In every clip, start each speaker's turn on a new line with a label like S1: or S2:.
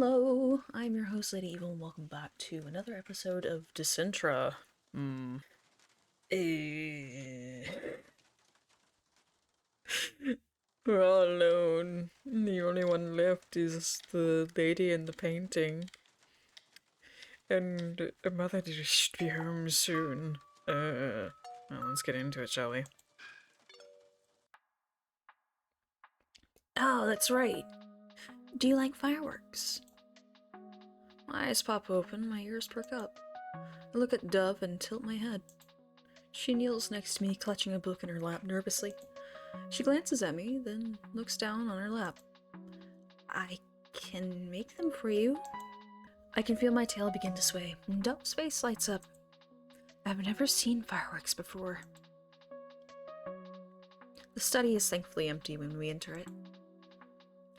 S1: Hello, I'm your host, Lady Evil, and welcome back to another episode of Dicentra. Eh. We're all alone. The only one left is the lady in the painting. And her mother should be home soon. Well, let's get into it, shall we? Oh, that's right. Do you like fireworks? My eyes pop open, my ears perk up. I look at Dove and tilt my head. She kneels next to me, clutching a book in her lap nervously. She glances at me, then looks down on her lap. I can make them for you. I can feel my tail begin to sway, and Dove's face lights up. I've never seen fireworks before. The study is thankfully empty when we enter it.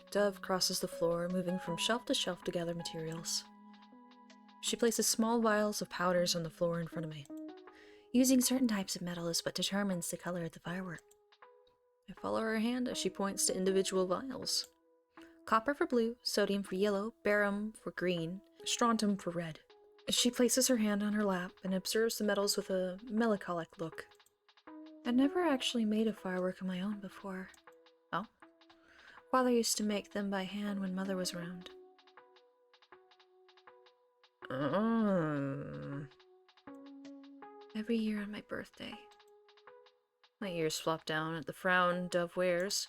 S1: Dove crosses the floor, moving from shelf to shelf to gather materials. She places small vials of powders on the floor in front of me. Using certain types of metal is what determines the color of the firework. I follow her hand as she points to individual vials. Copper for blue, sodium for yellow, barium for green, strontium for red. She places her hand on her lap and observes the metals with a melancholic look. I'd never actually made a firework of my own before. Oh? Father used to make them by hand when Mother was around. Every year on my birthday. My ears flop down at the frown Dove wears.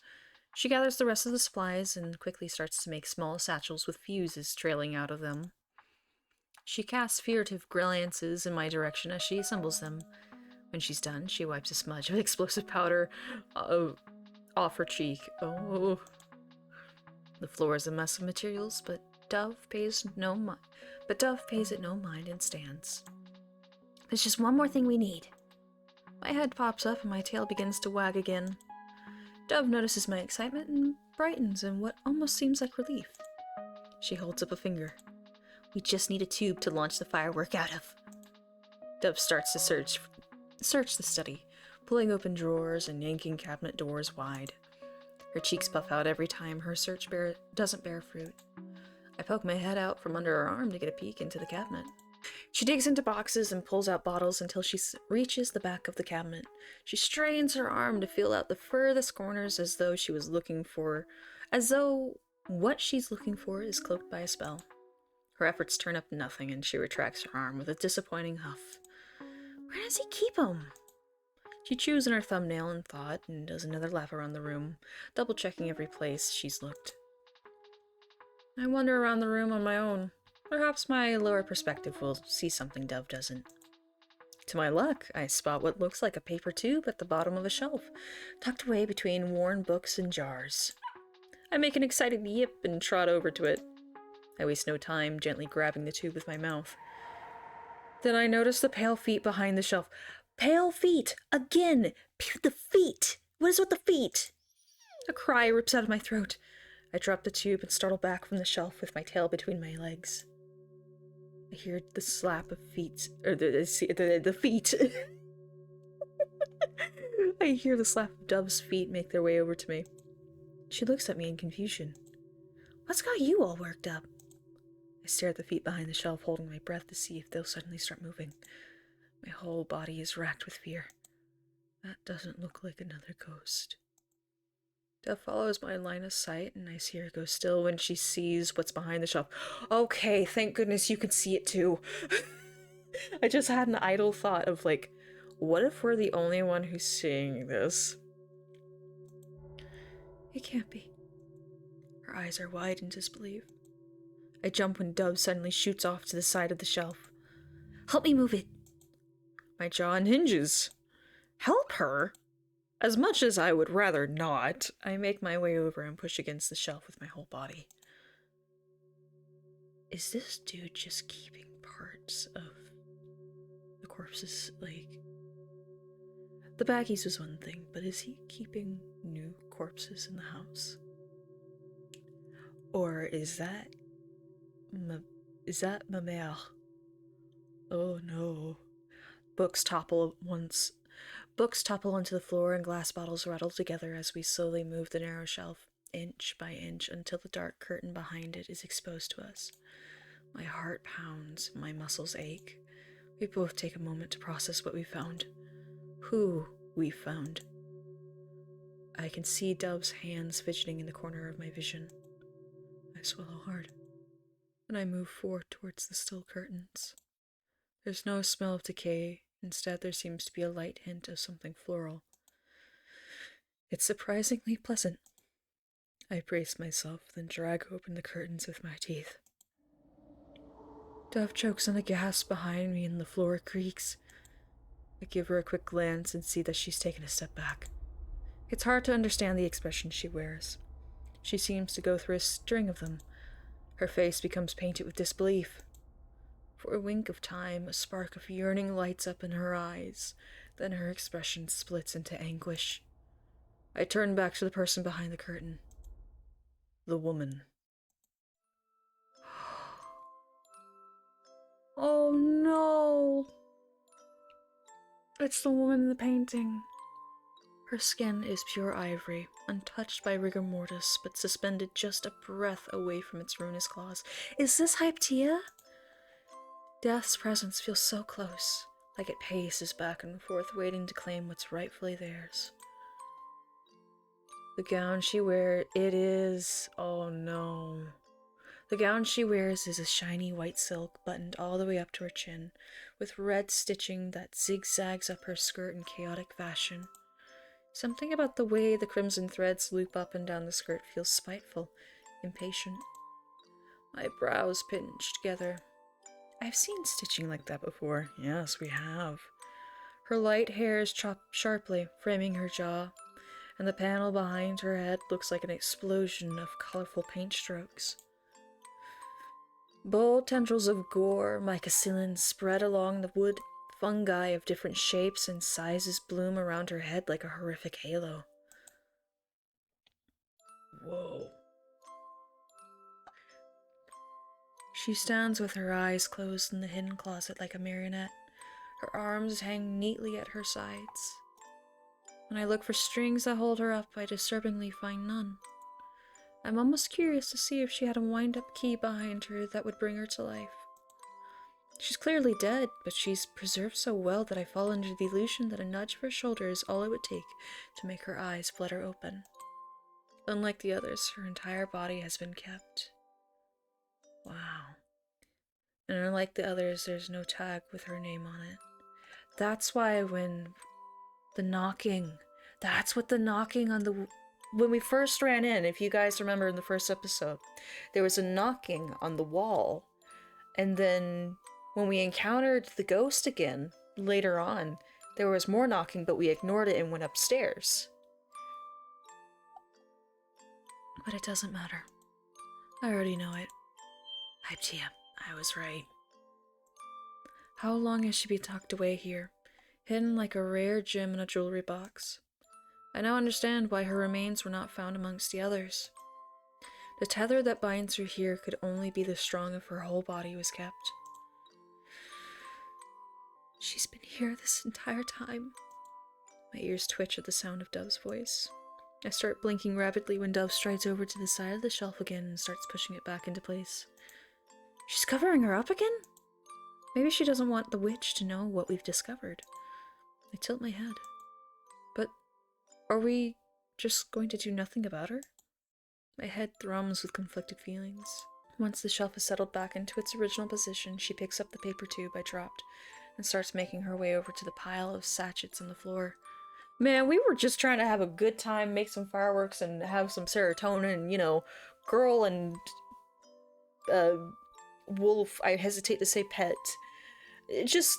S1: She gathers the rest of the supplies and quickly starts to make small satchels with fuses trailing out of them. She casts furtive glances in my direction as she assembles them. When she's done, she wipes a smudge of explosive powder off her cheek. Oh. The floor is a mess of materials, but Dove pays it no mind and stands. There's just one more thing we need. My head pops up and my tail begins to wag again. Dove notices my excitement and brightens in what almost seems like relief. She holds up a finger. We just need a tube to launch the firework out of. Dove starts to search the study, pulling open drawers and yanking cabinet doors wide. Her cheeks puff out every time her search doesn't bear fruit. I poke my head out from under her arm to get a peek into the cabinet. She digs into boxes and pulls out bottles until she reaches the back of the cabinet. She strains her arm to feel out the furthest corners as though what she's looking for is cloaked by a spell. Her efforts turn up nothing and she retracts her arm with a disappointing huff. Where does he keep 'em? She chews on her thumbnail in thought and does another lap around the room, double-checking every place she's looked. I wander around the room on my own. Perhaps my lower perspective will see something Dove doesn't. To my luck, I spot what looks like a paper tube at the bottom of a shelf, tucked away between worn books and jars. I make an excited yip and trot over to it. I waste no time gently grabbing the tube with my mouth. Then I notice the pale feet behind the shelf. Pale feet! Again! The feet! What is with the feet? A cry rips out of my throat. I drop the tube and startle back from the shelf with my tail between my legs. I hear the slap of feet, or the feet. I hear the slap of Dove's feet make their way over to me. She looks at me in confusion. What's got you all worked up? I stare at the feet behind the shelf, holding my breath to see if they'll suddenly start moving. My whole body is racked with fear. That doesn't look like another ghost. Dove follows my line of sight, and I see her go still when she sees what's behind the shelf. Okay, thank goodness you can see it too. I just had an idle thought of what if we're the only one who's seeing this? It can't be. Her eyes are wide in disbelief. I jump when Dove suddenly shoots off to the side of the shelf. Help me move it. My jaw unhinges. Help her? As much as I would rather not, I make my way over and push against the shelf with my whole body. Is this dude just keeping parts of the corpses? The baggies was one thing, but is he keeping new corpses in the house? Or is that ma mère? Oh no. Books topple onto the floor and glass bottles rattle together as we slowly move the narrow shelf. inch by inch until the dark curtain behind it is exposed to us. My heart pounds, my muscles ache. We both take a moment to process what we found. Who we found. I can see Dove's hands fidgeting in the corner of my vision. I swallow hard, and I move forward towards the still curtains. There's no smell of decay. Instead, there seems to be a light hint of something floral. It's surprisingly pleasant. I brace myself, then drag open the curtains with my teeth. Dove chokes on a gasp behind me and the floor creaks. I give her a quick glance and see that she's taken a step back. It's hard to understand the expression she wears. She seems to go through a string of them. Her face becomes painted with disbelief. For a wink of time, a spark of yearning lights up in her eyes, then her expression splits into anguish. I turn back to the person behind the curtain. The woman. Oh no! It's the woman in the painting. Her skin is pure ivory, untouched by rigor mortis, but suspended just a breath away from its ruinous claws. Is this Hyptia? Death's presence feels so close, like it paces back and forth, waiting to claim what's rightfully theirs. The gown she wears, oh no. The gown she wears is a shiny white silk buttoned all the way up to her chin, with red stitching that zigzags up her skirt in chaotic fashion. Something about the way the crimson threads loop up and down the skirt feels spiteful, impatient. My brows pinch together. I've seen stitching like that before. Yes, we have. Her light hair is chopped sharply, framing her jaw, and the panel behind her head looks like an explosion of colorful paint strokes. Bold tendrils of gore, mycocillin, spread along the wood. Fungi of different shapes and sizes bloom around her head like a horrific halo. Whoa. She stands with her eyes closed in the hidden closet like a marionette. Her arms hang neatly at her sides. When I look for strings that hold her up, I disturbingly find none. I'm almost curious to see if she had a wind-up key behind her that would bring her to life. She's clearly dead, but she's preserved so well that I fall under the illusion that a nudge of her shoulder is all it would take to make her eyes flutter open. Unlike the others, her entire body has been kept. Wow. And unlike the others, there's no tag with her name on it. That's why when the knocking, that's what the knocking on the... When we first ran in, if you guys remember in the first episode, there was a knocking on the wall, and then when we encountered the ghost again, later on, there was more knocking, but we ignored it and went upstairs. But it doesn't matter. I already know it. Hyptia, I was right. How long has she been tucked away here, hidden like a rare gem in a jewelry box? I now understand why her remains were not found amongst the others. The tether that binds her here could only be the strong if her whole body was kept. She's been here this entire time. My ears twitch at the sound of Dove's voice. I start blinking rapidly when Dove strides over to the side of the shelf again and starts pushing it back into place. She's covering her up again? Maybe she doesn't want the witch to know what we've discovered. I tilt my head. But are we just going to do nothing about her? My head thrums with conflicted feelings. Once the shelf is settled back into its original position, she picks up the paper tube I dropped and starts making her way over to the pile of sachets on the floor. Man, we were just trying to have a good time, make some fireworks, and have some serotonin, girl and wolf, I hesitate to say pet. Just,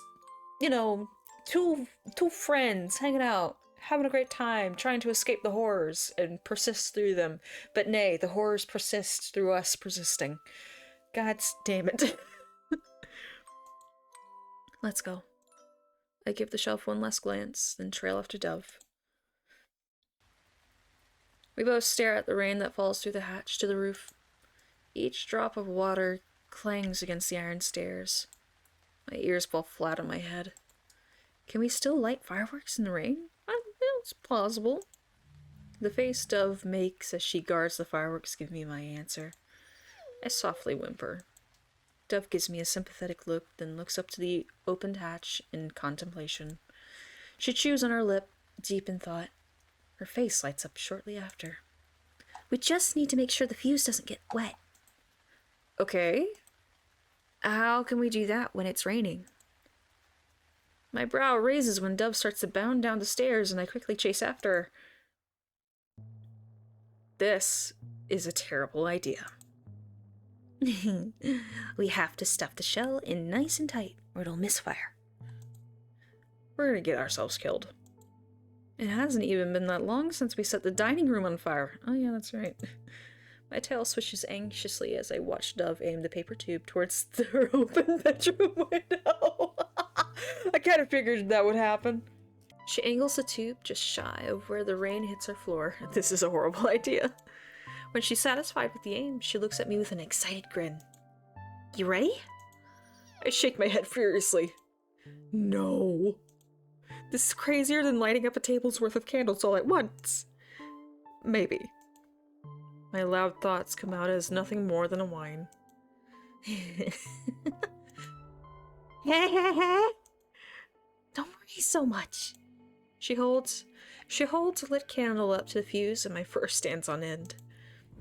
S1: two friends hanging out, having a great time, trying to escape the horrors and persist through them. But nay, the horrors persist through us persisting. God damn it. Let's go. I give the shelf one last glance, then trail after Dove. We both stare at the rain that falls through the hatch to the roof. Each drop of water clangs against the iron stairs. My ears fall flat on my head. Can we still light fireworks in the rain? It's plausible. The face Dove makes as she guards the fireworks gives me my answer. I softly whimper. Dove gives me a sympathetic look, then looks up to the opened hatch in contemplation. She chews on her lip, deep in thought. Her face lights up shortly after. We just need to make sure the fuse doesn't get wet. Okay. How can we do that when it's raining? My brow raises when Dove starts to bound down the stairs, and I quickly chase after her. This is a terrible idea. We have to stuff the shell in nice and tight, or it'll misfire. We're gonna get ourselves killed. It hasn't even been that long since we set the dining room on fire. Oh yeah, that's right. My tail swishes anxiously as I watch Dove aim the paper tube towards her open bedroom window. I kind of figured that would happen. She angles the tube just shy of where the rain hits her floor. This is a horrible idea. When she's satisfied with the aim, she looks at me with an excited grin. You ready? I shake my head furiously. No. This is crazier than lighting up a table's worth of candles all at once. Maybe. My loud thoughts come out as nothing more than a whine. Don't worry so much. She holds a lit candle up to the fuse, and my fur stands on end.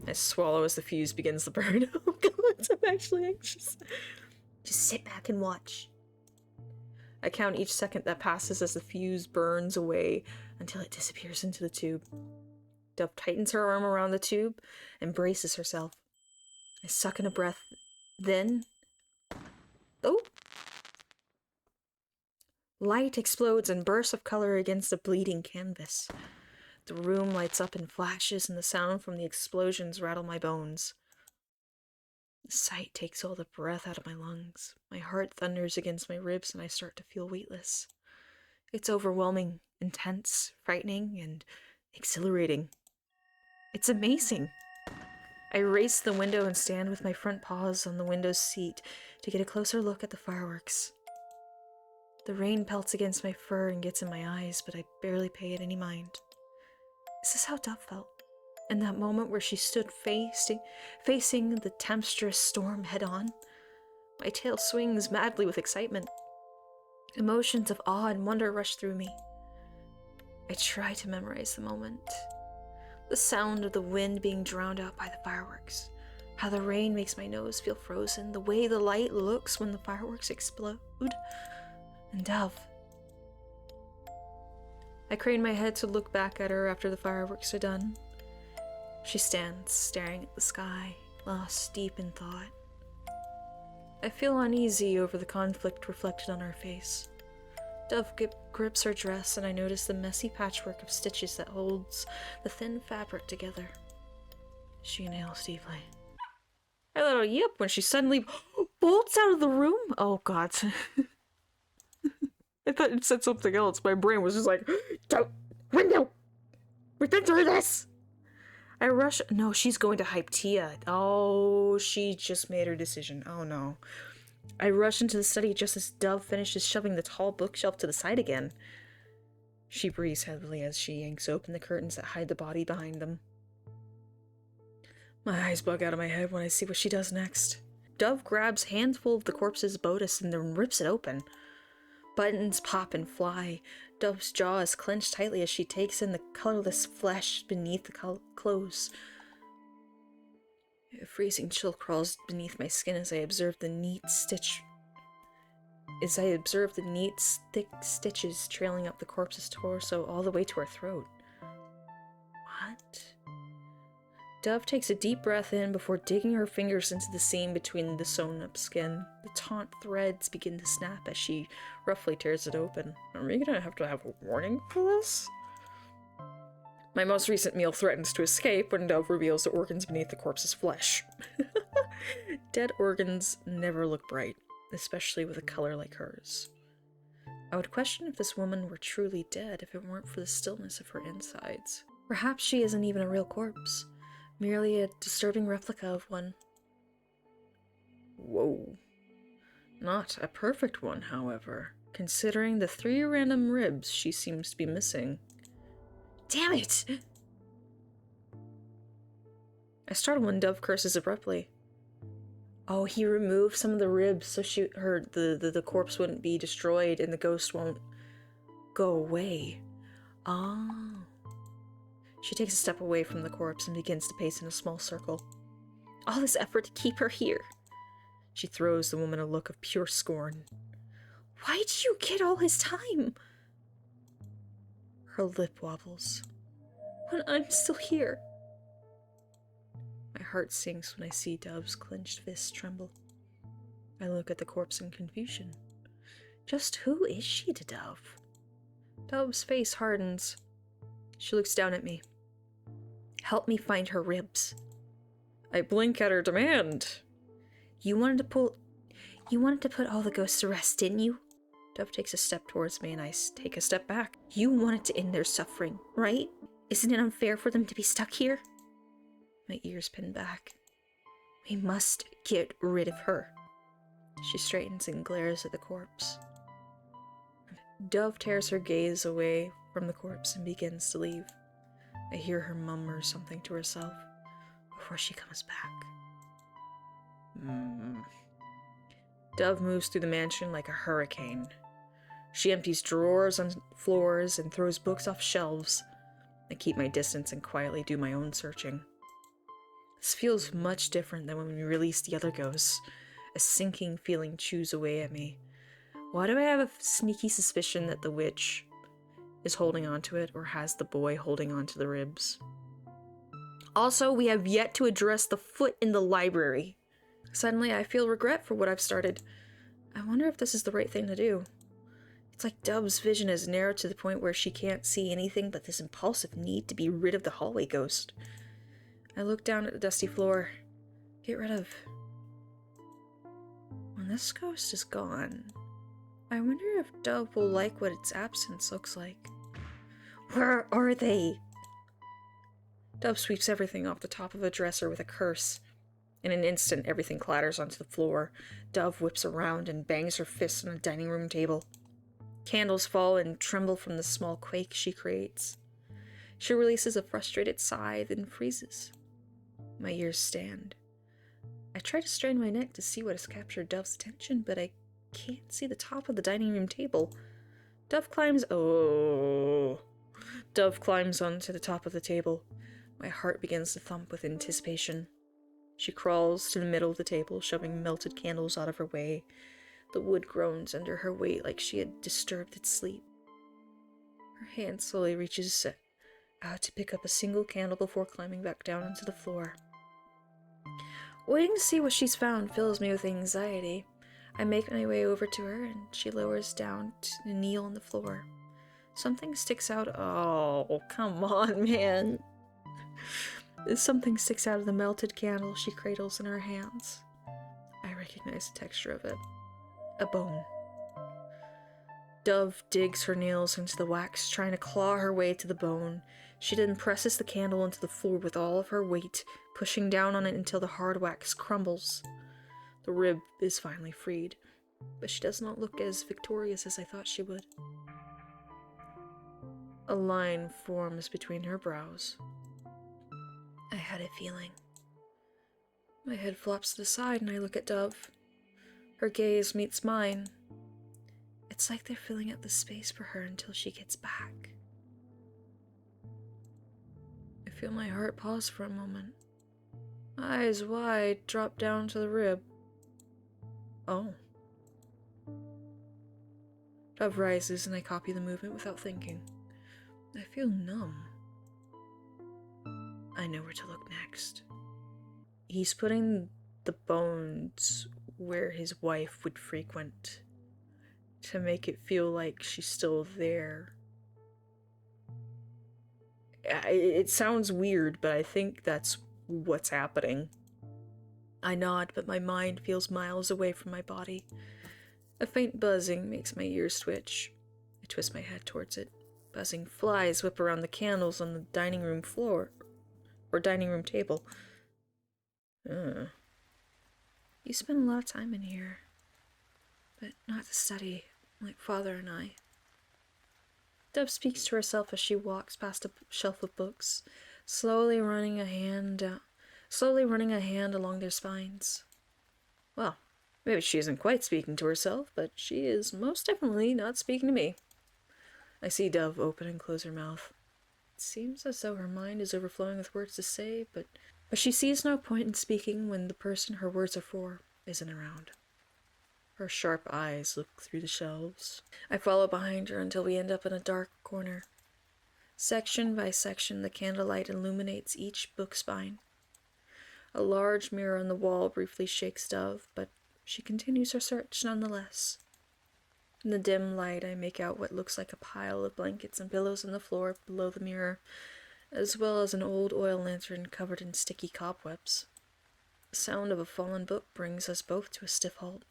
S1: I swallow as the fuse begins to burn. Oh god, I'm actually anxious. Just sit back and watch. I count each second that passes as the fuse burns away until it disappears into the tube. Dove tightens her arm around the tube and braces herself. I suck in a breath. Then... oh! Light explodes and bursts of color against the bleeding canvas. The room lights up in flashes, and the sound from the explosions rattle my bones. The sight takes all the breath out of my lungs. My heart thunders against my ribs, and I start to feel weightless. It's overwhelming, intense, frightening, and exhilarating. It's amazing. I race to the window and stand with my front paws on the window's seat to get a closer look at the fireworks. The rain pelts against my fur and gets in my eyes, but I barely pay it any mind. Is this how Dove felt? In that moment where she stood facing the tempestuous storm head-on? My tail swings madly with excitement. Emotions of awe and wonder rush through me. I try to memorize the moment. The sound of the wind being drowned out by the fireworks. How the rain makes my nose feel frozen. The way the light looks when the fireworks explode. And Dove. I crane my head to look back at her after the fireworks are done. She stands, staring at the sky, lost deep in thought. I feel uneasy over the conflict reflected on her face. Dove grips her dress, and I notice the messy patchwork of stitches that holds the thin fabric together. She inhales deeply. I let out a yip when she suddenly bolts out of the room. Oh god. I thought it said something else. My brain was just like, don't, window! We've been through this! I rush. No, she's going to hype Tia. Oh, she just made her decision. Oh no. I rush into the study just as Dove finishes shoving the tall bookshelf to the side again. She breathes heavily as she yanks open the curtains that hide the body behind them. My eyes bug out of my head when I see what she does next. Dove grabs a handful of the corpse's bodice and then rips it open. Buttons pop and fly. Dove's jaw is clenched tightly as she takes in the colorless flesh beneath the clothes. A freezing chill crawls beneath my skin as I observe the neat, thick stitches trailing up the corpse's torso all the way to her throat. What? Dove takes a deep breath in before digging her fingers into the seam between the sewn-up skin. The taut threads begin to snap as she roughly tears it open. Are we gonna have to have a warning for this? My most recent meal threatens to escape when Dove reveals the organs beneath the corpse's flesh. Dead organs never look bright, especially with a color like hers. I would question if this woman were truly dead if it weren't for the stillness of her insides. Perhaps she isn't even a real corpse. Merely a disturbing replica of one. Whoa. Not a perfect one, however, considering the 3 random ribs she seems to be missing. Damn it! I startle when Dove curses abruptly. Oh, he removed some of the ribs so the corpse wouldn't be destroyed and the ghost won't go away. Oh. She takes a step away from the corpse and begins to pace in a small circle. All this effort to keep her here. She throws the woman a look of pure scorn. Why did you get all his time? Her lip wobbles. When I'm still here. My heart sinks when I see Dove's clenched fists tremble. I look at the corpse in confusion. Just who is she to Dove? Dove's face hardens. She looks down at me. Help me find her ribs. I blink at her demand. You wanted to put all the ghosts to rest, didn't you? Dove takes a step towards me and I take a step back. You wanted to end their suffering, right? Isn't it unfair for them to be stuck here? My ears pin back. We must get rid of her. She straightens and glares at the corpse. Dove tears her gaze away from the corpse and begins to leave. I hear her murmur something to herself before she comes back. Dove moves through the mansion like a hurricane. She empties drawers on floors and throws books off shelves. I keep my distance and quietly do my own searching. This feels much different than when we released the other ghosts. A sinking feeling chews away at me. Why do I have a sneaky suspicion that the witch is holding onto it, or has the boy holding onto the ribs? Also, we have yet to address the foot in the library. Suddenly, I feel regret for what I've started. I wonder if this is the right thing to do. It's like Dove's vision is narrowed to the point where she can't see anything but this impulsive need to be rid of the hallway ghost. I look down at the dusty floor. Get rid of. When this ghost is gone, I wonder if Dove will like what its absence looks like. Where are they? Dove sweeps everything off the top of a dresser with a curse. In an instant, everything clatters onto the floor. Dove whips around and bangs her fists on a dining room table. Candles fall and tremble from the small quake she creates. She releases a frustrated sigh, then freezes. My ears stand. I try to strain my neck to see what has captured Dove's attention, but I can't see the top of the dining room table. Dove climbs onto the top of the table. My heart begins to thump with anticipation. She crawls to the middle of the table, shoving melted candles out of her way. The wood groans under her weight like she had disturbed its sleep. Her hand slowly reaches out to pick up a single candle before climbing back down onto the floor. Waiting to see what she's found fills me with anxiety. I make my way over to her, and she lowers down to kneel on the floor. Something sticks out. Oh, come on, man. Something sticks out of the melted candle she cradles in her hands. I recognize the texture of it. A bone. Dove digs her nails into the wax, trying to claw her way to the bone. She then presses the candle into the floor with all of her weight, pushing down on it until the hard wax crumbles. The rib is finally freed, but she does not look as victorious as I thought she would. A line forms between her brows. I had a feeling. My head flops to the side and I look at Dove. Her gaze meets mine. It's like they're filling up the space for her until she gets back. I feel my heart pause for a moment. Eyes wide, drop down to the rib. Oh. Dove rises and I copy the movement without thinking. I feel numb. I know where to look next. He's putting the bones where his wife would frequent to make it feel like she's still there. It sounds weird, but I think that's what's happening. I nod, but my mind feels miles away from my body. A faint buzzing makes my ears twitch. I twist my head towards it. Buzzing flies whip around the candles on the dining room floor, or dining room table. You spend a lot of time in here, but not to study, like Father and I. Dove speaks to herself as she walks past a shelf of books, slowly running a hand slowly running a hand along their spines. Well, maybe she isn't quite speaking to herself, but she is most definitely not speaking to me. I see Dove open and close her mouth. It seems as though her mind is overflowing with words to say, but she sees no point in speaking when the person her words are for isn't around. Her sharp eyes look through the shelves. I follow behind her until we end up in a dark corner. Section by section, the candlelight illuminates each book spine. A large mirror on the wall briefly shakes Dove, but she continues her search nonetheless. In the dim light, I make out what looks like a pile of blankets and pillows on the floor below the mirror, as well as an old oil lantern covered in sticky cobwebs. The sound of a fallen book brings us both to a stiff halt.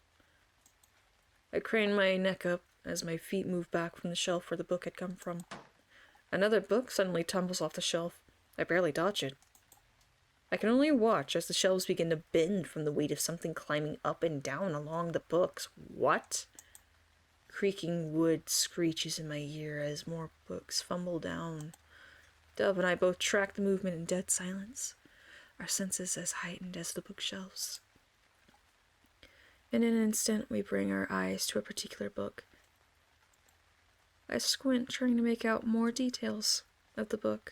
S1: I crane my neck up as my feet move back from the shelf where the book had come from. Another book suddenly tumbles off the shelf. I barely dodge it. I can only watch as the shelves begin to bend from the weight of something climbing up and down along the books. What? Creaking wood screeches in my ear as more books fumble down. Dove and I both track the movement in dead silence, our senses as heightened as the bookshelves. In an instant, we bring our eyes to a particular book. I squint, trying to make out more details of the book.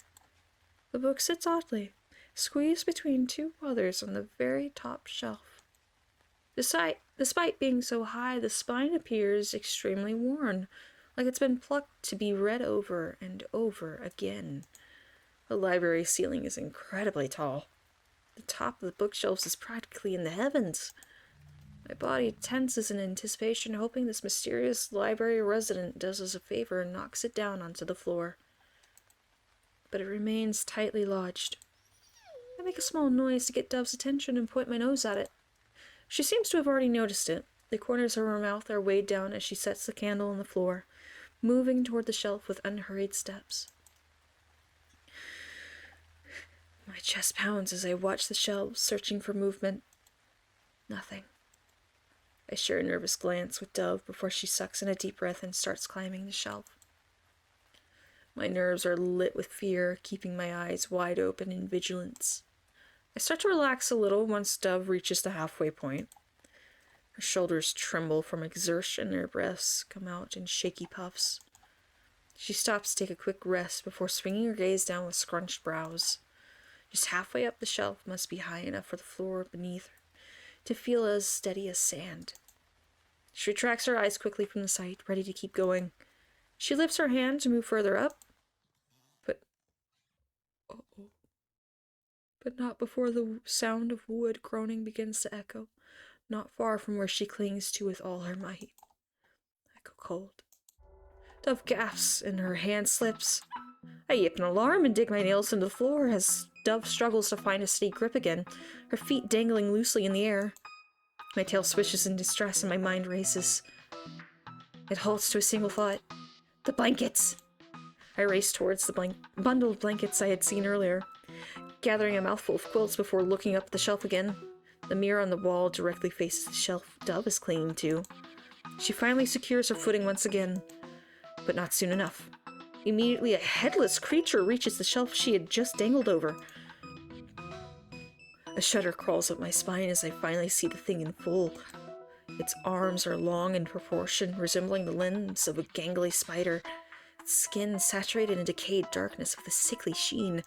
S1: The book sits oddly, squeezed between two others on the very top shelf. Despite being so high, the spine appears extremely worn, like it's been plucked to be read over and over again. The library ceiling is incredibly tall. The top of the bookshelves is practically in the heavens. My body tenses in anticipation, hoping this mysterious library resident does us a favor and knocks it down onto the floor. But it remains tightly lodged. I make a small noise to get Dove's attention and point my nose at it. She seems to have already noticed it. The corners of her mouth are weighed down as she sets the candle on the floor, moving toward the shelf with unhurried steps. My chest pounds as I watch the shelves, searching for movement. Nothing. I share a nervous glance with Dove before she sucks in a deep breath and starts climbing the shelf. My nerves are lit with fear, keeping my eyes wide open in vigilance. I start to relax a little once Dove reaches the halfway point. Her shoulders tremble from exertion and her breaths come out in shaky puffs. She stops to take a quick rest before swinging her gaze down with scrunched brows. Just halfway up the shelf must be high enough for the floor beneath her to feel as steady as sand. She retracts her eyes quickly from the sight, ready to keep going. She lifts her hand to move further up, but not before the sound of wood groaning begins to echo, not far from where she clings to with all her might. I go cold. Dove gasps and her hand slips. I yip in alarm and dig my nails into the floor as Dove struggles to find a steady grip again, her feet dangling loosely in the air. My tail swishes in distress and my mind races. It halts to a single thought. The blankets! I race towards the bundle of blankets I had seen earlier, gathering a mouthful of quilts before looking up the shelf again. The mirror on the wall directly faces the shelf Dove is clinging to. She finally secures her footing once again, but not soon enough. Immediately, a headless creature reaches the shelf she had just dangled over. A shudder crawls up my spine as I finally see the thing in full. Its arms are long in proportion, resembling the limbs of a gangly spider. Its skin saturated in decayed darkness with a sickly sheen.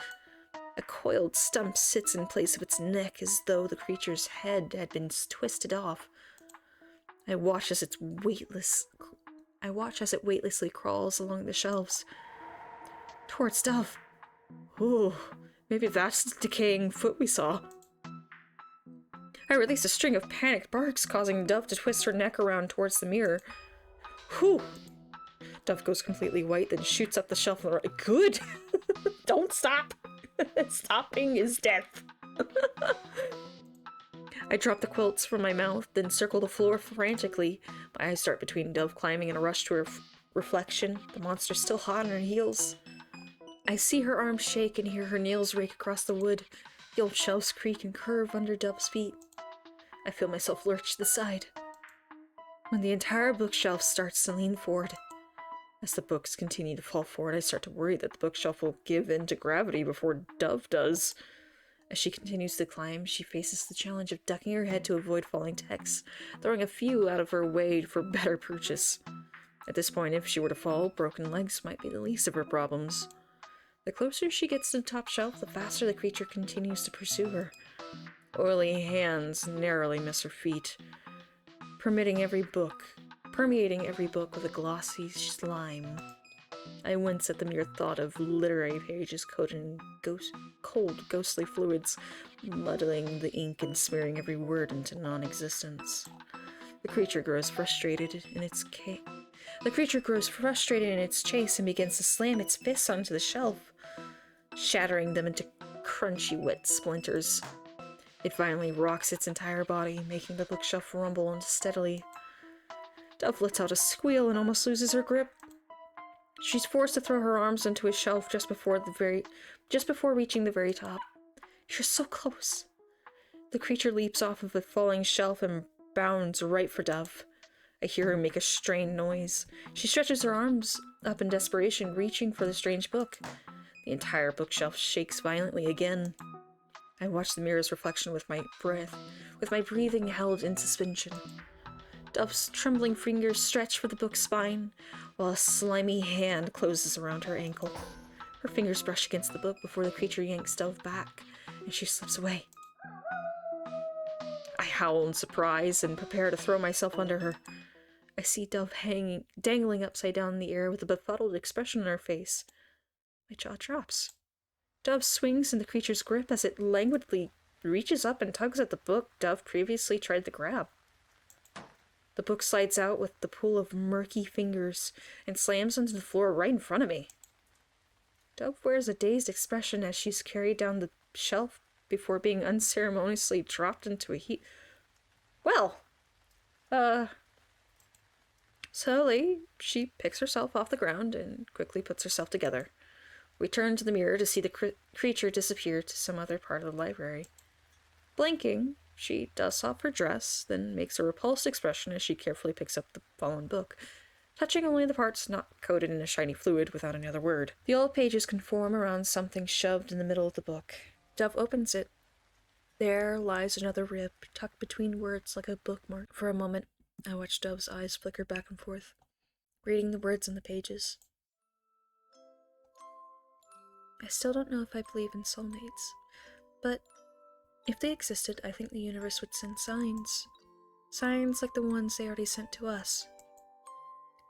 S1: A coiled stump sits in place of its neck as though the creature's head had been twisted off. I watch as it weightlessly crawls along the shelves towards Dove. Ooh, maybe that's the decaying foot we saw. I release a string of panicked barks, causing Dove to twist her neck around towards the mirror. Whew! Dove goes completely white, then shoots up the shelf and good! Don't stop! Stopping is death. I drop the quilts from my mouth, then circle the floor frantically. My eyes start between Dove climbing in a rush to her reflection, the monster still hot on her heels. I see her arms shake and hear her nails rake across the wood. The old shelves creak and curve under Dove's feet. I feel myself lurch to the side. When the entire bookshelf starts to lean forward. As the books continue to fall forward, I start to worry that the bookshelf will give in to gravity before Dove does. As she continues to climb, she faces the challenge of ducking her head to avoid falling texts, throwing a few out of her way for better purchase. At this point, if she were to fall, broken legs might be the least of her problems. The closer she gets to the top shelf, the faster the creature continues to pursue her. Oily hands narrowly miss her feet, permeating every book with a glossy slime. I wince at the mere thought of literary pages coated in cold, ghostly fluids, muddling the ink and smearing every word into non-existence. The creature grows frustrated in its chase and begins to slam its fists onto the shelf, shattering them into crunchy, wet splinters. It finally rocks its entire body, making the bookshelf rumble unsteadily. Dove lets out a squeal and almost loses her grip. She's forced to throw her arms into a shelf just before reaching the very top. You're so close. The creature leaps off of a falling shelf and bounds right for Dove. I hear her make a strained noise. She stretches her arms up in desperation, reaching for the strange book. The entire bookshelf shakes violently again. I watch the mirror's reflection with my breathing held in suspension. Dove's trembling fingers stretch for the book's spine, while a slimy hand closes around her ankle. Her fingers brush against the book before the creature yanks Dove back, and she slips away. I howl in surprise and prepare to throw myself under her. I see Dove dangling upside down in the air with a befuddled expression on her face. My jaw drops. Dove swings in the creature's grip as it languidly reaches up and tugs at the book Dove previously tried to grab. The book slides out with the pull of murky fingers and slams onto the floor right in front of me. Dove wears a dazed expression as she's carried down the shelf before being unceremoniously dropped into a heap. Slowly, she picks herself off the ground and quickly puts herself together. We turn to the mirror to see the creature disappear to some other part of the library. Blinking, she dusts off her dress, then makes a repulsed expression as she carefully picks up the fallen book, touching only the parts not coated in a shiny fluid without another word. The old pages conform around something shoved in the middle of the book. Dove opens it. There lies another rib, tucked between words like a bookmark. For a moment, I watch Dove's eyes flicker back and forth, reading the words on the pages. I still don't know if I believe in soulmates, but if they existed, I think the universe would send signs. Signs like the ones they already sent to us.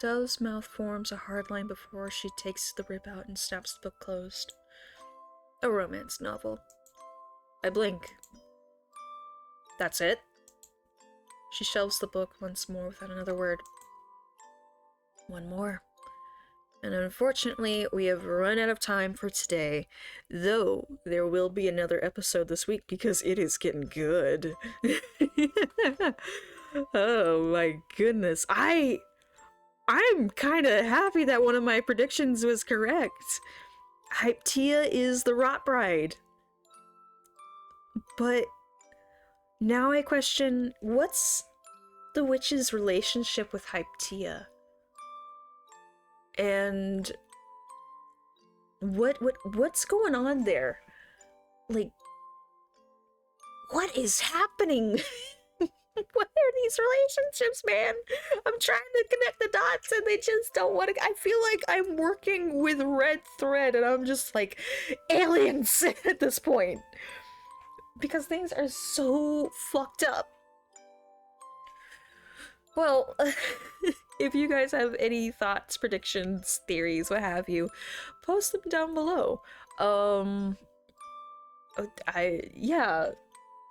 S1: Dove's mouth forms a hard line before she takes the rib out and snaps the book closed. A romance novel. I blink. That's it? She shelves the book once more without another word. One more. And unfortunately, we have run out of time for today, though there will be another episode this week because it is getting good. Oh my goodness. I'm kind of happy that one of my predictions was correct. Hyptia is the rot bride. But now I question, what's the witch's relationship with Hyptia? And what's going on there? Like, what is happening? What are these relationships, man? I'm trying to connect the dots and they just don't want to. I feel like I'm working with red thread and I'm just like aliens at this point. Because things are so fucked up. Well, if you guys have any thoughts, predictions, theories, what have you, post them down below.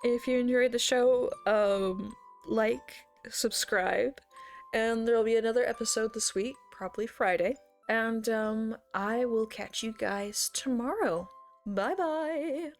S1: If you enjoyed the show, like, subscribe, and there'll be another episode this week, probably Friday, and I will catch you guys tomorrow. Bye bye.